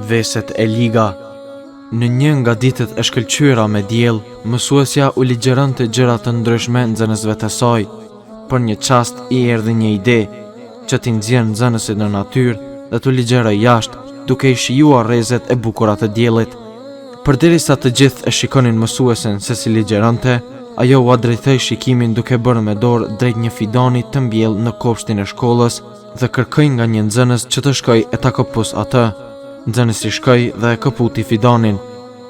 Veset e liga. Në një nga ditët e shkëlqyera me diell, mësuesja u ligjeronte gjëra të ndryshme nxënësve të saj. Për një çast i erdhi një ide, që t'i nxjerrë nxënësit në natyrë dhe t'u ligjeroj jashtë, duke i shijuar rrezet e bukura të diellit. Përderisa të gjithë e shikonin mësuesen se si ligjeronte, ajo u drejtoi shikimin duke bërë me dorë drejt një fidani të mbjellë në kopshtin e shkollës dhe kërkoi nga një nxënës që të shkojë e ta kopus atë. Nxënësi shkoi dhe e koputi fidanin.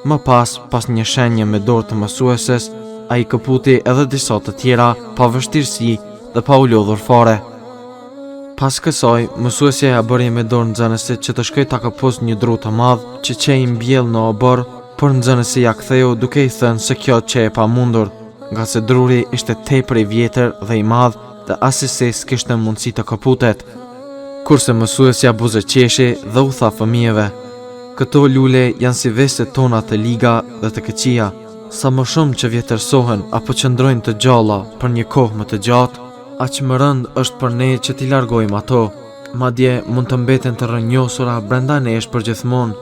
Më pas një shenje me dorë të mësueses, ai koputi edhe disa të tjera pa vështirësi dhe pa u lodhur fare. Pas kësaj, mësuesja ja bëri me dorë nxënësit që të shkojë ta kopus një dru të madh që qej mbjell në obor, por nxënësi ja ktheu duke i thënë se kjo që e pamundur, nga se druri ishte tepër i vjetër dhe i madh dhe asnjëse s'kishte mundësi të koputet. Kurse mësuesja buzëqeshi dhe u tha fëmijëve: "Këto lule janë si veset tona të liga dhe të këqija. Sa më shumë që vjetërsohen apo qëndrojnë të gjalla për një kohë më të gjatë, aq më rënd është për ne që t'i largojmë ato. Madje mund të mbeten të rrënjosura brenda nesh përgjithmonë.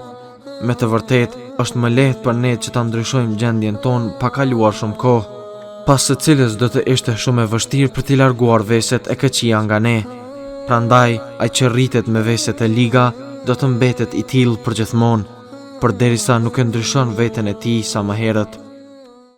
Me të vërtetë, është më lehtë për ne që ta ndryshojmë gjendjen tonë pa kaluar shumë kohë, pas së cilës do të ishte shumë e vështirë për t'i larguar veset e këqija nga ne. Prandaj, ai që rritet me veset e liga do të mbetet i tillë përgjithmonë, përderisa nuk e ndryshon veten e tij sa më herët."